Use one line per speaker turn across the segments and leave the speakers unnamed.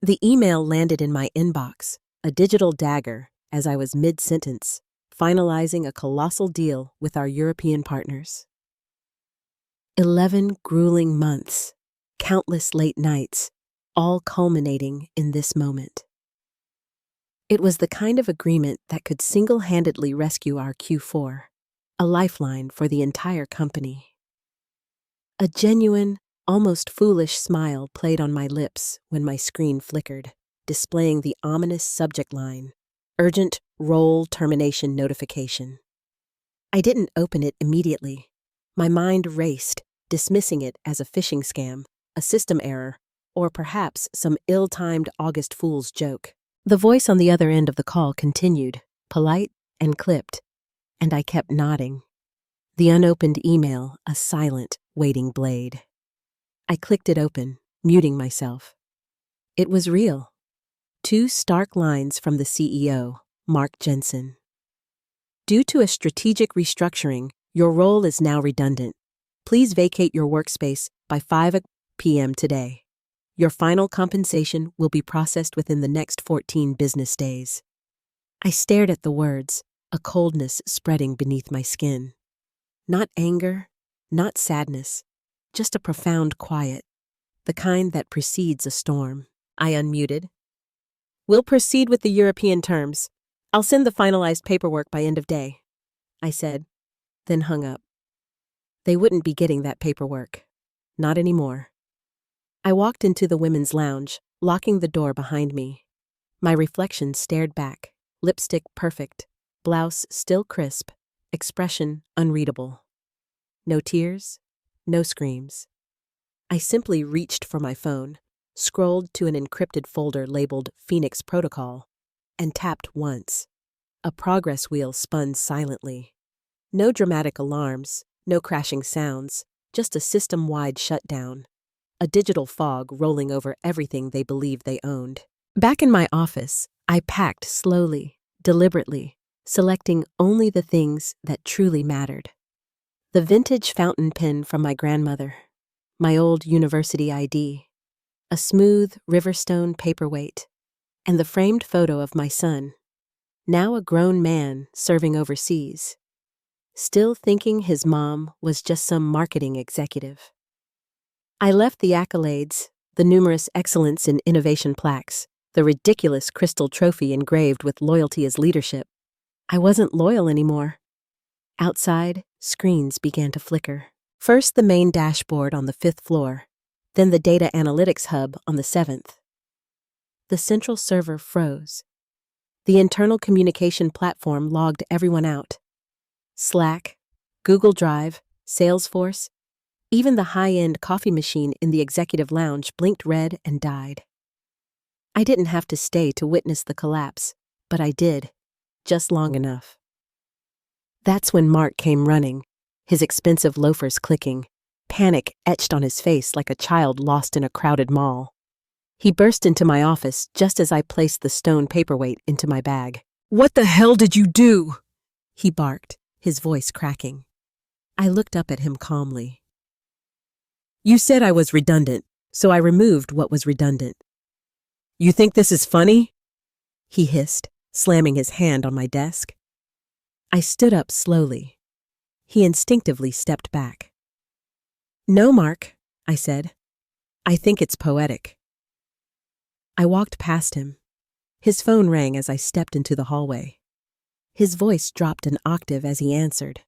The email landed in my inbox, a digital dagger, as I was mid-sentence, finalizing a colossal deal with our European partners. 11 grueling months, countless late nights, all culminating in this moment. It was the kind of agreement that could single-handedly rescue our Q4, a lifeline for the entire company. A genuine, almost foolish smile played on my lips when my screen flickered, displaying the ominous subject line, Urgent Role Termination Notification. I didn't open it immediately. My mind raced, dismissing it as a phishing scam, a system error, or perhaps some ill-timed August Fool's joke. The voice on the other end of the call continued, polite and clipped, and I kept nodding. The unopened email, a silent, waiting blade. I clicked it open, muting myself. It was real. 2 stark lines from the CEO, Mark Jensen. Due to a strategic restructuring, your role is now redundant. Please vacate your workspace by 5 p.m. today. Your final compensation will be processed within the next 14 business days. I stared at the words, a coldness spreading beneath my skin. Not anger, not sadness, just a profound quiet, the kind that precedes a storm. I unmuted. We'll proceed with the European terms. I'll send the finalized paperwork by end of day, I said, then hung up. They wouldn't be getting that paperwork. Not anymore. I walked into the women's lounge, locking the door behind me. My reflection stared back, lipstick perfect, blouse still crisp, expression unreadable. No tears, no screams. I simply reached for my phone, scrolled to an encrypted folder labeled Phoenix Protocol, and tapped once. A progress wheel spun silently. No dramatic alarms, no crashing sounds, just a system-wide shutdown. A digital fog rolling over everything they believed they owned. Back in my office, I packed slowly, deliberately, selecting only the things that truly mattered. The vintage fountain pen from my grandmother, my old university ID, a smooth Riverstone paperweight, and the framed photo of my son, now a grown man serving overseas, still thinking his mom was just some marketing executive. I left the accolades, the numerous excellence in innovation plaques, the ridiculous crystal trophy engraved with loyalty as leadership. I wasn't loyal anymore. Outside, screens began to flicker. First the main dashboard on the 5th floor, then the data analytics hub on the 7th. The central server froze. The internal communication platform logged everyone out. Slack, Google Drive, Salesforce, even the high-end coffee machine in the executive lounge blinked red and died. I didn't have to stay to witness the collapse, but I did, just long enough. That's when Mark came running, his expensive loafers clicking, panic etched on his face like a child lost in a crowded mall. He burst into my office just as I placed the stone paperweight into my bag. "What the hell did you do?" he barked, his voice cracking. I looked up at him calmly. "You said I was redundant, so I removed what was redundant." "You think this is funny?" he hissed, slamming his hand on my desk. I stood up slowly. He instinctively stepped back. "No, Mark," I said. "I think it's poetic." I walked past him. His phone rang as I stepped into the hallway. His voice dropped an octave as he answered.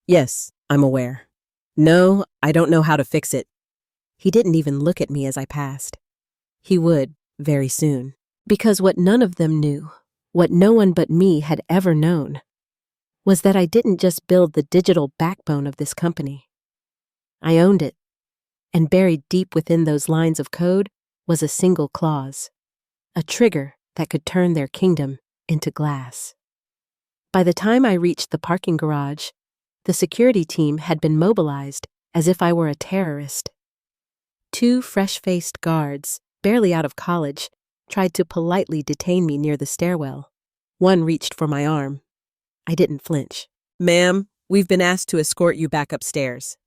"Yes, I'm aware. No, I don't know how to fix it." He didn't even look at me as I passed. He would, very soon. Because what none of them knew, what no one but me had ever known, was that I didn't just build the digital backbone of this company. I owned it, and buried deep within those lines of code was a single clause, a trigger that could turn their kingdom into glass. By the time I reached the parking garage, the security team had been mobilized as if I were a terrorist. 2 fresh-faced guards, barely out of college, tried to politely detain me near the stairwell. One reached for my arm. I didn't flinch. "Ma'am, we've been asked to escort you back upstairs."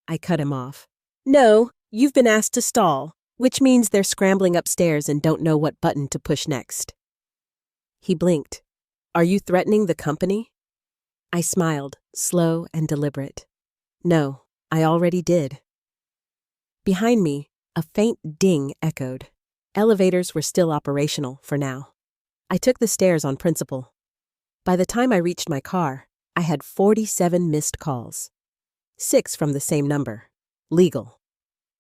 I cut him off. "No, you've been asked to stall. which means they're scrambling upstairs and don't know what button to push next. He blinked. Are you threatening the company? I smiled, slow and deliberate. No, I already did. Behind me, a faint ding echoed. Elevators were still operational for now. I took the stairs on principle. By the time I reached my car, I had 47 missed calls. 6 from the same number. Legal.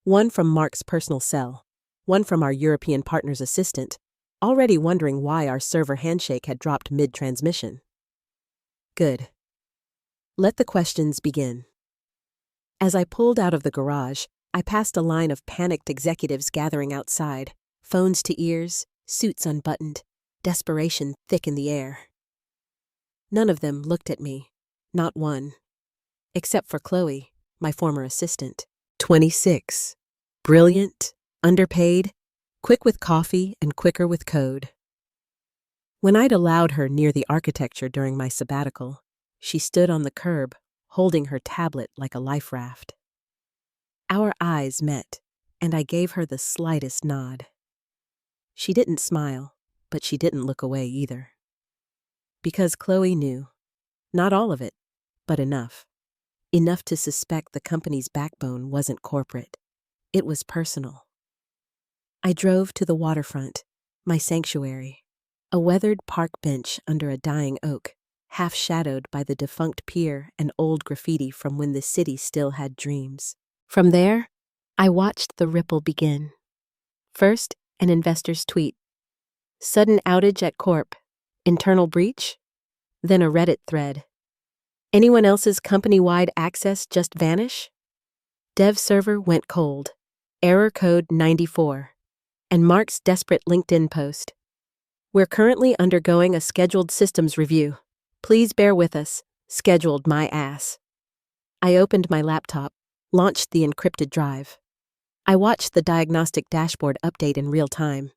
1 from Mark's personal cell. 1 from our European partner's assistant, already wondering why our server handshake had dropped mid-transmission. Good. Let the questions begin. As I pulled out of the garage, I passed a line of panicked executives gathering outside, phones to ears, suits unbuttoned, desperation thick in the air. None of them looked at me, not one. Except for Chloe, my former assistant. 26. Brilliant, underpaid, quick with coffee and quicker with code. When I'd allowed her near the architecture during my sabbatical, she stood on the curb, holding her tablet like a life raft. Our eyes met, and I gave her the slightest nod. She didn't smile, but she didn't look away either. Because Chloe knew. Not all of it, but enough. Enough to suspect the company's backbone wasn't corporate. It was personal. I drove to the waterfront, my sanctuary, a weathered park bench under a dying oak, half shadowed by the defunct pier and old graffiti from when the city still had dreams. From there, I watched the ripple begin. First, an investor's tweet. Sudden outage at Corp. Internal breach? Then a Reddit thread. Anyone else's company-wide access just vanish? Dev server went cold. Error code 94. And Mark's desperate LinkedIn post. We're currently undergoing a scheduled systems review. Please bear with us. Scheduled my ass. I opened my laptop, launched the encrypted drive. I watched the diagnostic dashboard update in real time.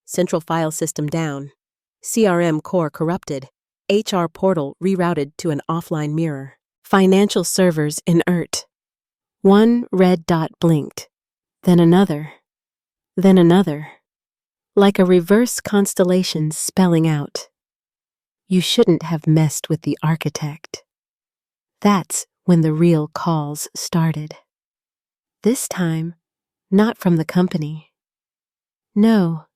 Central file system down. CRM core corrupted. HR portal rerouted to an offline mirror. Financial servers inert. One red dot blinked. Then another. Then another. Like a reverse constellation spelling out. You shouldn't have messed with the architect. That's when the real calls started. This time, not from the company. No,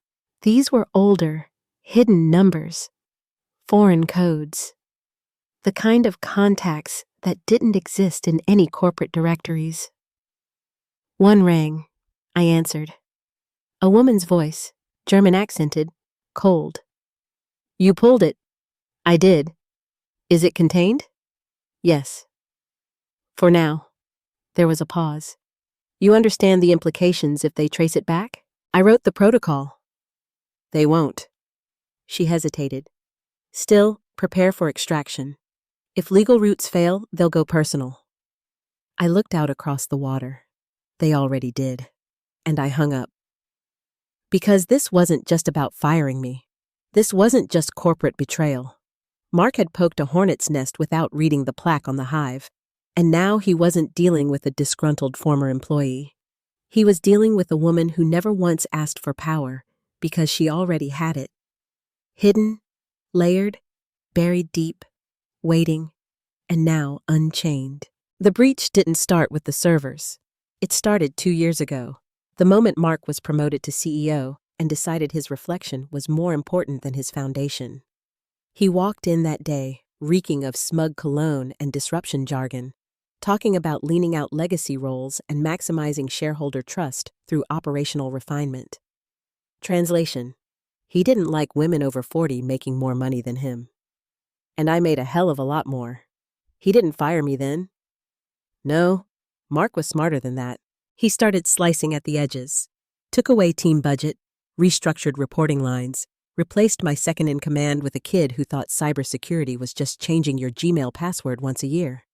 these were older, hidden numbers, foreign codes, the kind of contacts that didn't exist in any corporate directories. One rang. I answered. A woman's voice, German accented, cold. You pulled it. I did. Is it contained? Yes. For now. There was a pause. You understand the implications if they trace it back? I wrote the protocol. They won't. She hesitated. Still, prepare for extraction. If legal routes fail, they'll go personal. I looked out across the water. They already did. And I hung up. Because this wasn't just about firing me. This wasn't just corporate betrayal. Mark had poked a hornet's nest without reading the plaque on the hive, and now he wasn't dealing with a disgruntled former employee. He was dealing with a woman who never once asked for power because she already had it. Hidden, layered, buried deep, waiting, and now unchained. The breach didn't start with the servers. It started 2 years ago, the moment Mark was promoted to CEO and decided his reflection was more important than his foundation. He walked in that day, reeking of smug cologne and disruption jargon, talking about leaning out legacy roles and maximizing shareholder trust through operational refinement. Translation: he didn't like women over 40 making more money than him. And I made a hell of a lot more. He didn't fire me then. No, Mark was smarter than that. He started slicing at the edges, took away team budget, restructured reporting lines, replaced my second-in-command with a kid who thought cybersecurity was just changing your Gmail password once a year.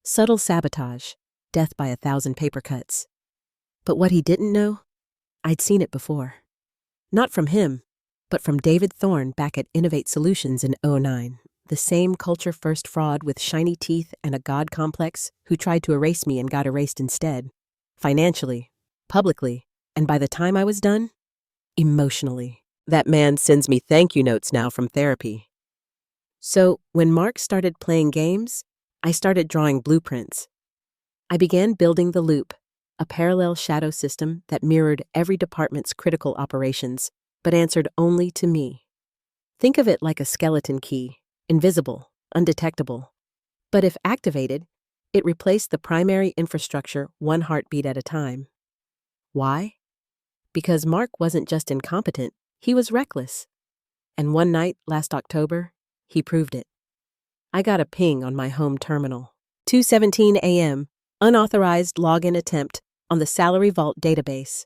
Subtle sabotage, death by 1,000 paper cuts. But what he didn't know? I'd seen it before. Not from him, but from David Thorne back at Innovate Solutions in '09. The same culture-first fraud with shiny teeth and a god complex who tried to erase me and got erased instead. Financially, publicly, And by the time I was done, emotionally. That man sends me thank you notes now from therapy. So, when Mark started playing games, I started drawing blueprints. I began building the Loop, a parallel shadow system that mirrored every department's critical operations, but answered only to me. Think of it like a skeleton key, invisible, undetectable. But if activated, it replaced the primary infrastructure one heartbeat at a time. Why? Because Mark wasn't just incompetent, he was reckless. And one night, last October, he proved it. I got a ping on my home terminal. 2:17 a.m., unauthorized login attempt on the Salary Vault database.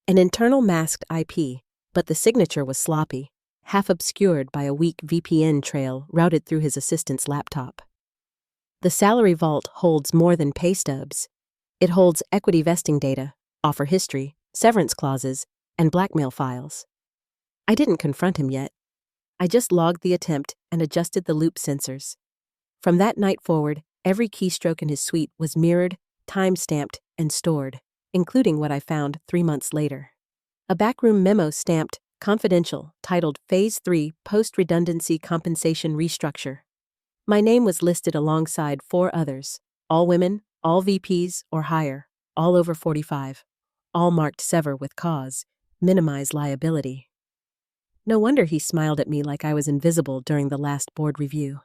An internal masked IP, but the signature was sloppy, half obscured by a weak VPN trail routed through his assistant's laptop. The Salary Vault holds more than pay stubs. It holds equity vesting data, offer history, severance clauses, and blackmail files. I didn't confront him yet. I just logged the attempt and adjusted the Loop sensors. From that night forward, every keystroke in his suite was mirrored, time-stamped, and stored, including what I found 3 months later. A backroom memo stamped confidential, titled Phase 3 Post-Redundancy Compensation Restructure. My name was listed alongside 4 others, all women, all VPs or higher, all over 45, all marked sever with cause, minimize liability. No wonder he smiled at me like I was invisible during the last board review.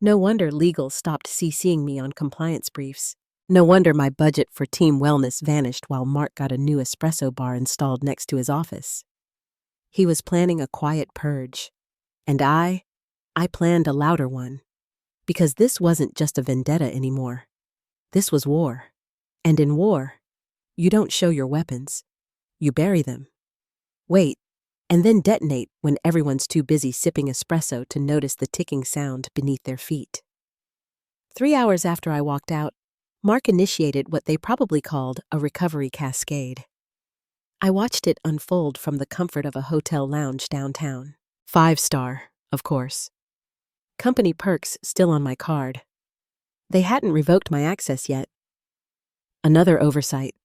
No wonder legal stopped CCing me on compliance briefs. No wonder my budget for team wellness vanished while Mark got a new espresso bar installed next to his office. He was planning a quiet purge, and I planned a louder one. Because this wasn't just a vendetta anymore. This was war. And in war, you don't show your weapons. You bury them. Wait, and then detonate when everyone's too busy sipping espresso to notice the ticking sound beneath their feet. 3 hours after I walked out, Mark initiated what they probably called a recovery cascade. I watched it unfold from the comfort of a hotel lounge downtown. 5-star, of course. Company perks still on my card. They hadn't revoked my access yet. Another oversight.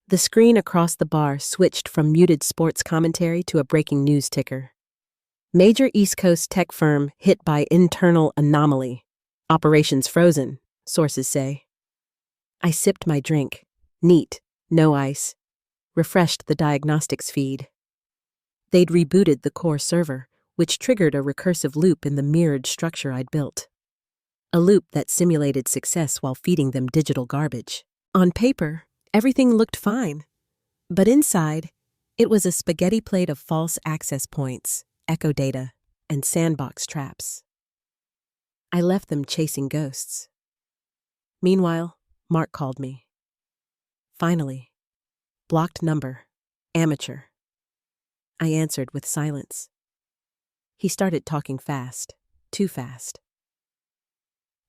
The screen across the bar switched from muted sports commentary to a breaking news ticker. Major East Coast tech firm hit by internal anomaly. Operations frozen, sources say. I sipped my drink. Neat, no ice. Refreshed the diagnostics feed. They'd rebooted the core server, which triggered a recursive loop in the mirrored structure I'd built. A loop that simulated success while feeding them digital garbage. On paper, everything looked fine. But inside, it was a spaghetti plate of false access points, echo data, and sandbox traps. I left them chasing ghosts. Meanwhile, Mark called me. Finally. Blocked number. Amateur. I answered with silence. He started talking fast. Too fast.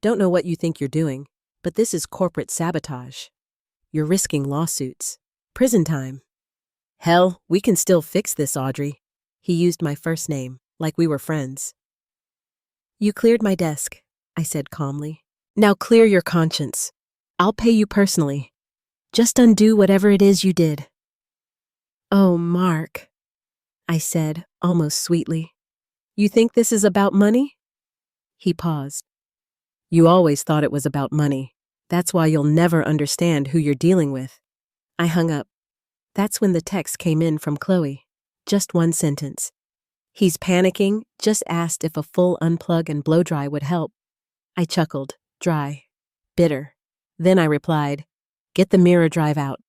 Don't know what you think you're doing, but this is corporate sabotage. You're risking lawsuits. Prison time. Hell, we can still fix this, Audrey. He used my first name, like we were friends. You cleared my desk, I said calmly. Now clear your conscience. I'll pay you personally. Just undo whatever it is you did. Oh, Mark, I said, almost sweetly. You think this is about money? He paused. You always thought it was about money. That's why you'll never understand who you're dealing with. I hung up. That's when the text came in from Chloe. Just one sentence. He's panicking, just asked if a full unplug and blow dry would help. I chuckled, dry, bitter. Then I replied, get the mirror drive out.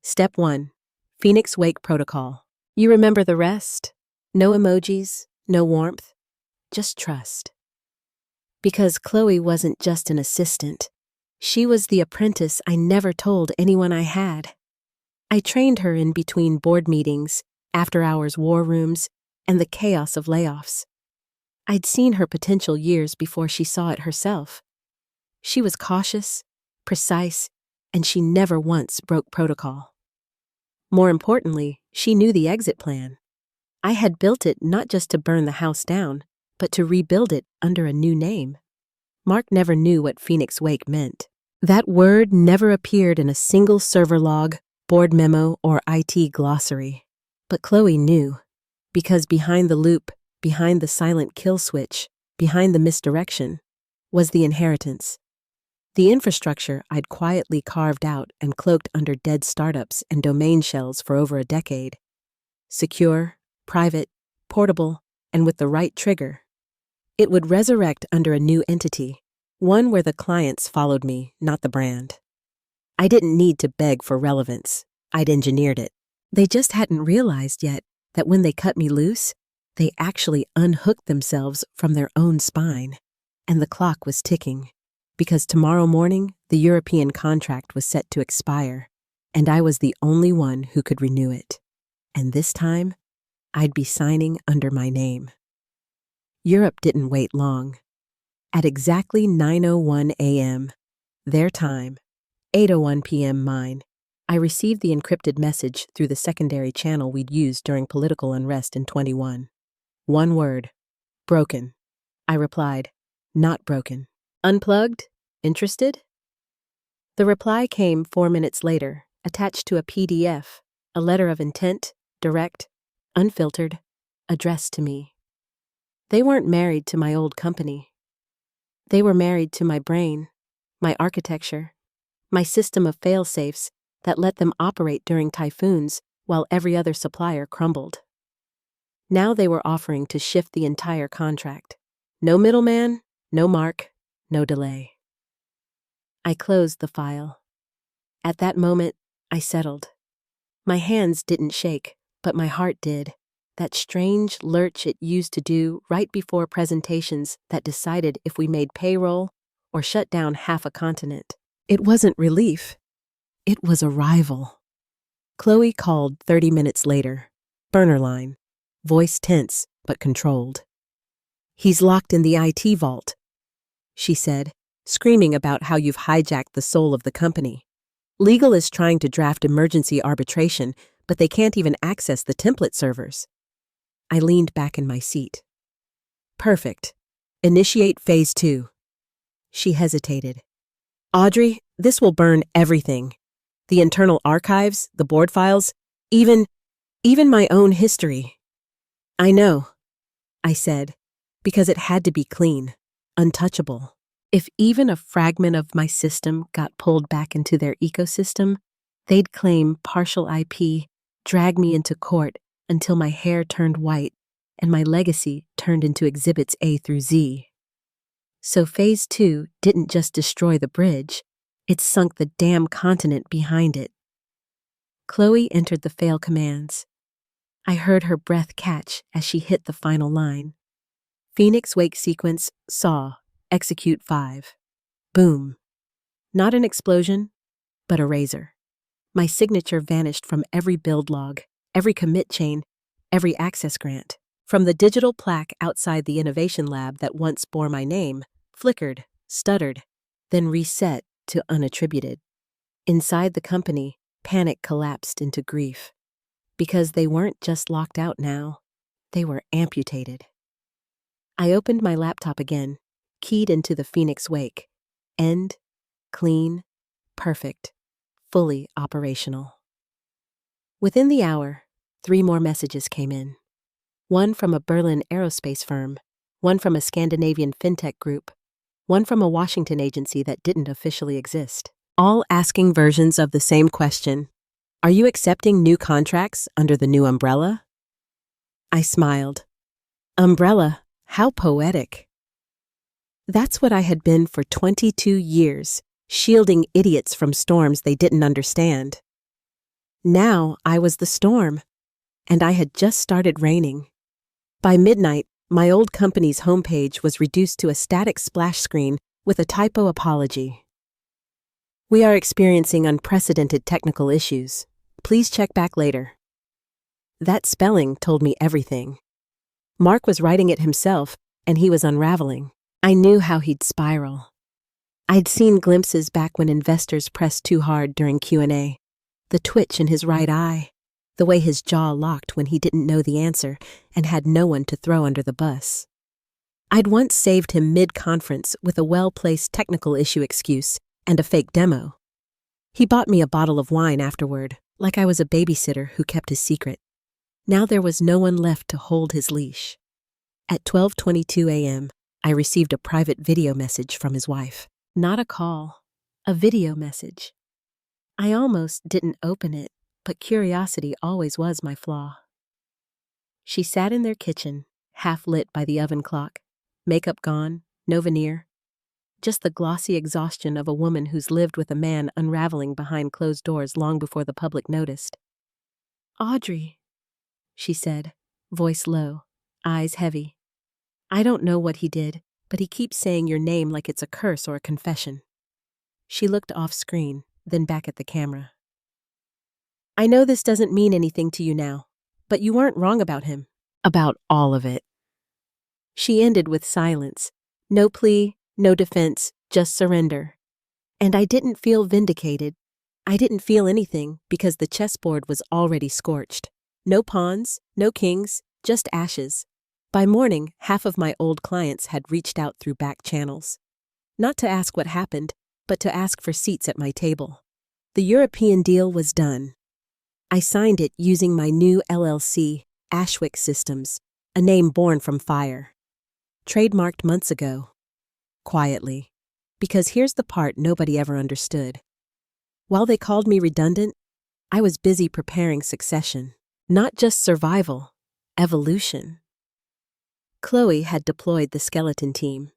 Step 1, Phoenix Wake Protocol. You remember the rest? No emojis, no warmth, just trust. Because Chloe wasn't just an assistant. She was the apprentice I never told anyone I had. I trained her in between board meetings, after-hours war rooms, and the chaos of layoffs. I'd seen her potential years before she saw it herself. She was cautious, precise, and she never once broke protocol. More importantly, she knew the exit plan. I had built it not just to burn the house down, but to rebuild it under a new name. Mark never knew what Phoenix Wake meant. That word never appeared in a single server log board memo, or IT glossary. But Chloe knew, because behind the loop, behind the silent kill switch, behind the misdirection, was the inheritance. The infrastructure I'd quietly carved out and cloaked under dead startups and domain shells for over a decade. Secure, private, portable, and with the right trigger. It would resurrect under a new entity, one where the clients followed me, not the brand. I didn't need to beg for relevance. I'd engineered it. They just hadn't realized yet that when they cut me loose, they actually unhooked themselves from their own spine. And the clock was ticking, because tomorrow morning the European contract was set to expire, and I was the only one who could renew it. And this time, I'd be signing under my name. Europe didn't wait long. At exactly 9:01 a.m., their time, 8:01 p.m. mine, I received the encrypted message through the secondary channel we'd used during political unrest in 21. One word: broken. I replied, not broken. Unplugged? Interested? The reply came 4 minutes later, attached to a PDF, a letter of intent, direct, unfiltered, addressed to me. They weren't married to my old company. They were married to my brain, my architecture, my system of fail-safes that let them operate during typhoons while every other supplier crumbled. Now they were offering to shift the entire contract. No middleman, no mark, no delay. I closed the file. At that moment, I settled. My hands didn't shake, but my heart did. That strange lurch it used to do right before presentations that decided if we made payroll or shut down half a continent. It wasn't relief. It was arrival. Chloe called 30 minutes later. Burner line. Voice tense, but controlled. He's locked in the IT vault, she said, screaming about how you've hijacked the soul of the company. Legal is trying to draft emergency arbitration, but they can't even access the template servers. I leaned back in my seat. Perfect. Initiate phase 2. She hesitated. Audrey, this will burn everything. The internal archives, the board files, even my own history. I know, I said, because it had to be clean, untouchable. If even a fragment of my system got pulled back into their ecosystem, they'd claim partial IP, drag me into court until my hair turned white and my legacy turned into exhibits A through Z. So phase 2 didn't just destroy the bridge, it sunk the damn continent behind it. Chloe entered the fail commands. I heard her breath catch as she hit the final line. Phoenix Wake sequence, SAW, execute 5. Boom. Not an explosion, but a razor. My signature vanished from every build log, every commit chain, every access grant. From the digital plaque outside the innovation lab that once bore my name, flickered, stuttered, then reset to unattributed. Inside the company, panic collapsed into grief. Because they weren't just locked out now, they were amputated. I opened my laptop again, keyed into the Phoenix Wake. End, clean, perfect, fully operational. Within the hour, 3 more messages came in. One from a Berlin aerospace firm, one from a Scandinavian fintech group, one from a Washington agency that didn't officially exist. All asking versions of the same question. Are you accepting new contracts under the new umbrella? I smiled. Umbrella, how poetic. That's what I had been for 22 years, shielding idiots from storms they didn't understand. Now I was the storm, and I had just started raining. By midnight, my old company's homepage was reduced to a static splash screen with a typo apology. We are experiencing unprecedented technical issues. Please check back later. That spelling told me everything. Mark was writing it himself, and he was unraveling. I knew how he'd spiral. I'd seen glimpses back when investors pressed too hard during Q&A. The twitch in his right eye, the way his jaw locked when he didn't know the answer and had no one to throw under the bus. I'd once saved him mid-conference with a well-placed technical issue excuse and a fake demo. He bought me a bottle of wine afterward, like I was a babysitter who kept his secret. Now there was no one left to hold his leash. At 12:22 a.m., I received a private video message from his wife. Not a call, a video message. I almost didn't open it, but curiosity always was my flaw. She sat in their kitchen, half lit by the oven clock, makeup gone, no veneer, just the glossy exhaustion of a woman who's lived with a man unraveling behind closed doors long before the public noticed. "Audrey," she said, voice low, eyes heavy. "I don't know what he did, but he keeps saying your name like it's a curse or a confession." She looked off screen, then back at the camera. "I know this doesn't mean anything to you now, but you weren't wrong about him. About all of it." She ended with silence. No plea, no defense, just surrender. And I didn't feel vindicated. I didn't feel anything because the chessboard was already scorched. No pawns, no kings, just ashes. By morning, half of my old clients had reached out through back channels. Not to ask what happened, but to ask for seats at my table. The European deal was done. I signed it using my new LLC, Ashwick Systems, a name born from fire. Trademarked months ago. Quietly. Because here's the part nobody ever understood. While they called me redundant, I was busy preparing succession. Not just survival, evolution. Chloe had deployed the skeleton team.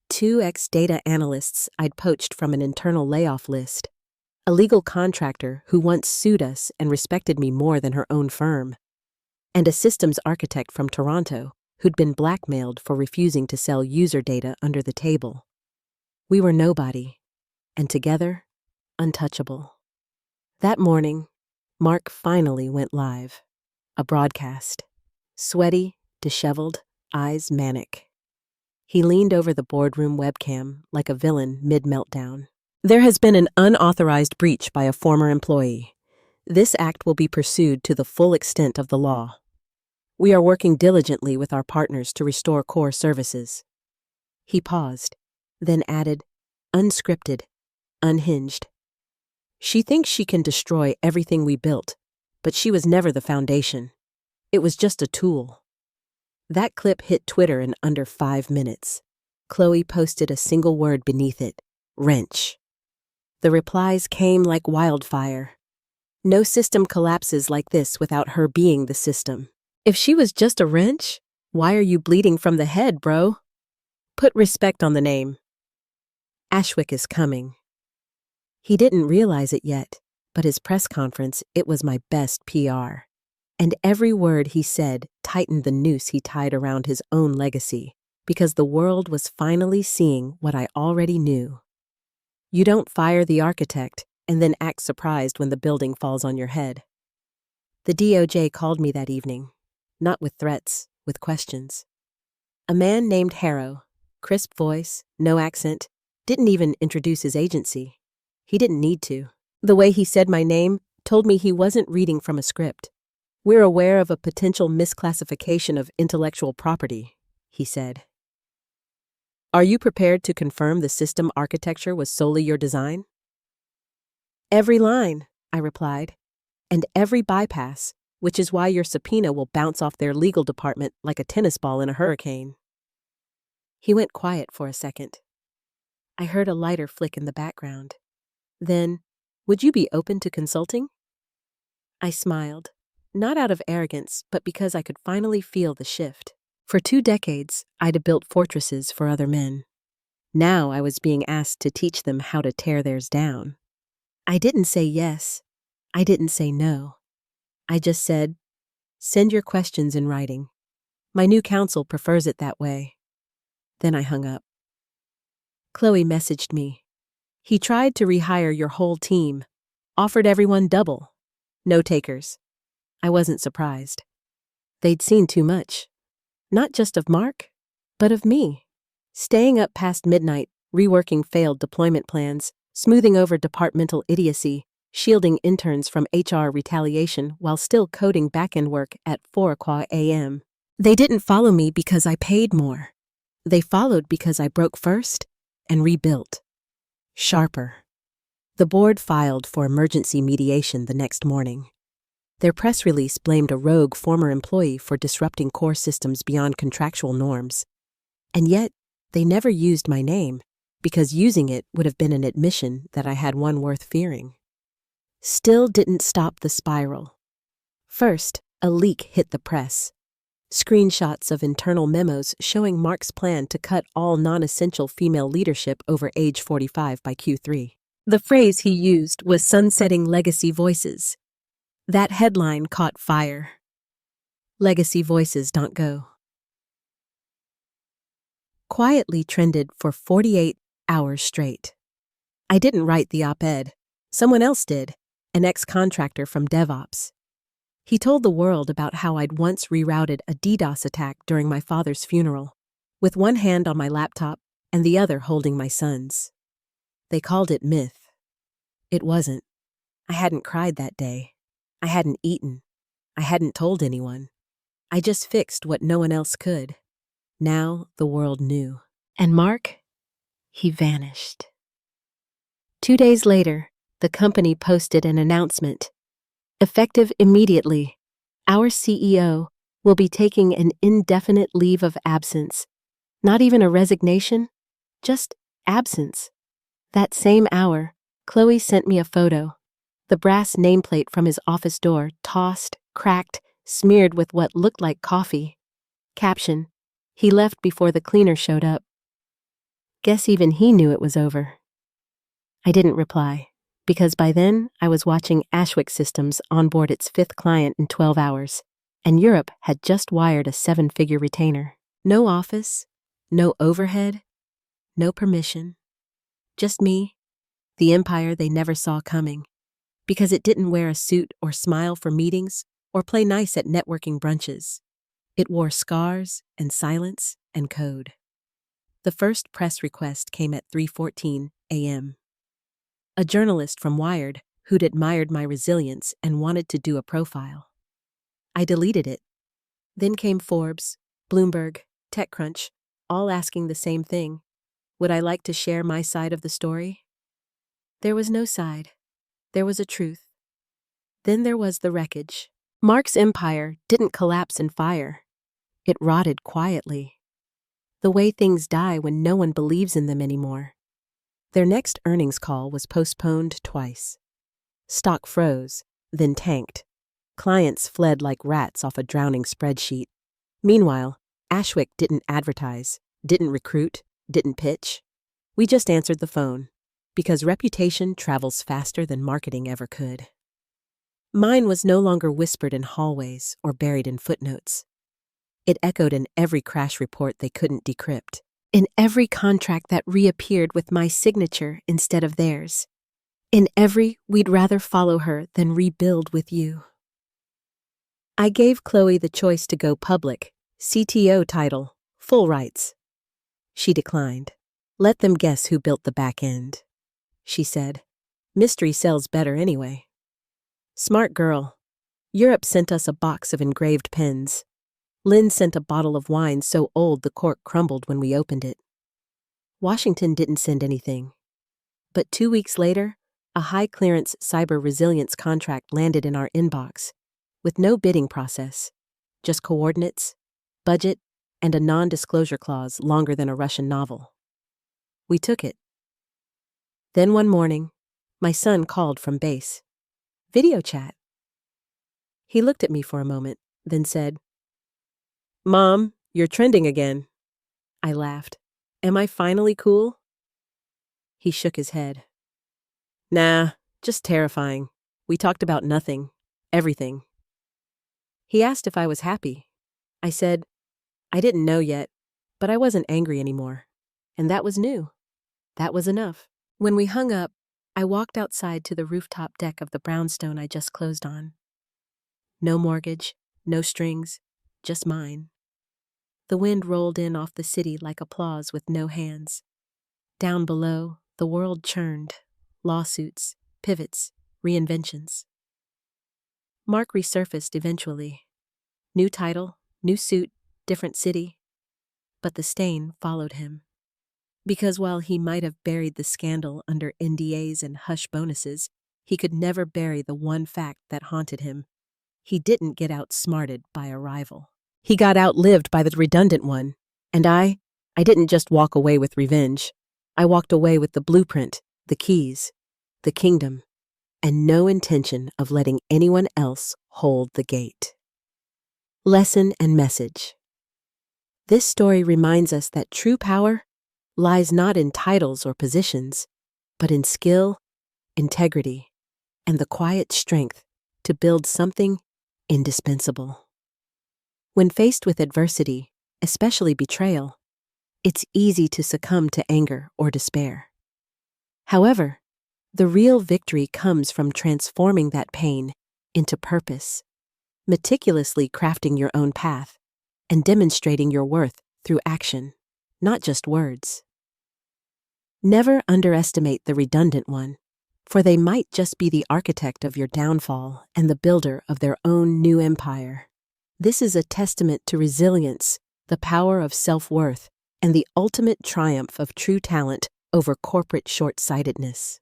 2 ex-data analysts I'd poached from an internal layoff list. A legal contractor who once sued us and respected me more than her own firm. And a systems architect from Toronto who'd been blackmailed for refusing to sell user data under the table. We were nobody, and together, untouchable. That morning, Mark finally went live. A broadcast. Sweaty, disheveled, eyes manic. He leaned over the boardroom webcam like a villain mid-meltdown. "There has been an unauthorized breach by a former employee. This act will be pursued to the full extent of the law. We are working diligently with our partners to restore core services." He paused, then added, unscripted, unhinged. "She thinks she can destroy everything we built, but she was never the foundation. It was just a tool." That clip hit Twitter in under 5 minutes. Chloe posted a single word beneath it, wrench. The replies came like wildfire. No system collapses like this without her being the system. If she was just a wrench, why are you bleeding from the head, bro? Put respect on the name. Ashwick is coming. He didn't realize it yet, but his press conference, it was my best PR. And every word he said tightened the noose he tied around his own legacy, because the world was finally seeing what I already knew. You don't fire the architect and then act surprised when the building falls on your head. The DOJ called me that evening, not with threats, with questions. A man named Harrow, crisp voice, no accent, didn't even introduce his agency. He didn't need to. The way he said my name told me he wasn't reading from a script. "We're aware of a potential misclassification of intellectual property," he said. "Are you prepared to confirm the system architecture was solely your design?" "Every line," I replied, "and every bypass, which is why your subpoena will bounce off their legal department like a tennis ball in a hurricane." He went quiet for a second. I heard a lighter flick in the background. Then, "Would you be open to consulting?" I smiled, not out of arrogance, but because I could finally feel the shift. For 2 decades, I'd built fortresses for other men. Now I was being asked to teach them how to tear theirs down. I didn't say yes. I didn't say no. I just said, "Send your questions in writing. My new counsel prefers it that way." Then I hung up. Chloe messaged me. "He tried to rehire your whole team. Offered everyone double. No takers." I wasn't surprised. They'd seen too much. Not just of Mark, but of me. Staying up past midnight, reworking failed deployment plans, smoothing over departmental idiocy, shielding interns from HR retaliation while still coding backend work at 4 a.m. They didn't follow me because I paid more. They followed because I broke first and rebuilt. Sharper. The board filed for emergency mediation the next morning. Their press release blamed a rogue former employee for disrupting core systems beyond contractual norms. And yet, they never used my name, because using it would have been an admission that I had one worth fearing. Still didn't stop the spiral. First, a leak hit the press. Screenshots of internal memos showing Mark's plan to cut all non-essential female leadership over age 45 by Q3. The phrase he used was sunsetting legacy voices. That headline caught fire. Legacy voices don't go. Quietly trended for 48 hours straight. I didn't write the op-ed. Someone else did, an ex-contractor from DevOps. He told the world about how I'd once rerouted a DDoS attack during my father's funeral, with one hand on my laptop and the other holding my son's. They called it myth. It wasn't. I hadn't cried that day. I hadn't eaten. I hadn't told anyone. I just fixed what no one else could. Now the world knew. And Mark? He vanished. 2 days later, the company posted an announcement. Effective immediately, our CEO will be taking an indefinite leave of absence. Not even a resignation, just absence. That same hour, Chloe sent me a photo. The brass nameplate from his office door, tossed, cracked, smeared with what looked like coffee. Caption: he left before the cleaner showed up. Guess even he knew it was over. I didn't reply, because by then I was watching Ashwick Systems onboard its 5th client in 12 hours, and Europe had just wired a 7-figure retainer. No office, no overhead, no permission. Just me, the empire they never saw coming, because it didn't wear a suit or smile for meetings or play nice at networking brunches. It wore scars and silence and code. The first press request came at 3:14 a.m. A journalist from Wired who'd admired my resilience and wanted to do a profile. I deleted it. Then came Forbes, Bloomberg, TechCrunch, all asking the same thing. Would I like to share my side of the story? There was no side. There was a truth. Then there was the wreckage. Mark's empire didn't collapse in fire. It rotted quietly. The way things die when no one believes in them anymore. Their next earnings call was postponed twice. Stock froze, then tanked. Clients fled like rats off a drowning spreadsheet. Meanwhile, Ashwick didn't advertise, didn't recruit, didn't pitch. We just answered the phone, because reputation travels faster than marketing ever could. Mine was no longer whispered in hallways or buried in footnotes. It echoed in every crash report they couldn't decrypt, in every contract that reappeared with my signature instead of theirs, in every "we'd rather follow her than rebuild with you." I gave Chloe the choice to go public, CTO title, full rights. She declined. Let them guess who built the back end. She said, mystery sells better anyway. Smart girl. Europe sent us a box of engraved pens. Lynn sent a bottle of wine so old the cork crumbled when we opened it. Washington didn't send anything. But 2 weeks later, a high-clearance cyber resilience contract landed in our inbox, with no bidding process, just coordinates, budget, and a non-disclosure clause longer than a Russian novel. We took it. Then one morning, my son called from base. Video chat. He looked at me for a moment, then said, "Mom, you're trending again." I laughed. Am I finally cool? He shook his head. Nah, just terrifying. We talked about nothing, everything. He asked if I was happy. I said, I didn't know yet, but I wasn't angry anymore. And that was new. That was enough. When we hung up, I walked outside to the rooftop deck of the brownstone I just closed on. No mortgage, no strings, just mine. The wind rolled in off the city like applause with no hands. Down below, the world churned. Lawsuits, pivots, reinventions. Mark resurfaced eventually. New title, new suit, different city. But the stain followed him. Because while he might have buried the scandal under NDAs and hush bonuses, he could never bury the one fact that haunted him. He didn't get outsmarted by a rival. He got outlived by the redundant one. And I didn't just walk away with revenge. I walked away with the blueprint, the keys, the kingdom, and no intention of letting anyone else hold the gate. Lesson and message. This story reminds us that true power lies not in titles or positions, but in skill, integrity, and the quiet strength to build something indispensable. When faced with adversity, especially betrayal, it's easy to succumb to anger or despair. However, the real victory comes from transforming that pain into purpose, meticulously crafting your own path, and demonstrating your worth through action, not just words. Never underestimate the redundant one, for they might just be the architect of your downfall and the builder of their own new empire. This is a testament to resilience, the power of self-worth, and the ultimate triumph of true talent over corporate short-sightedness.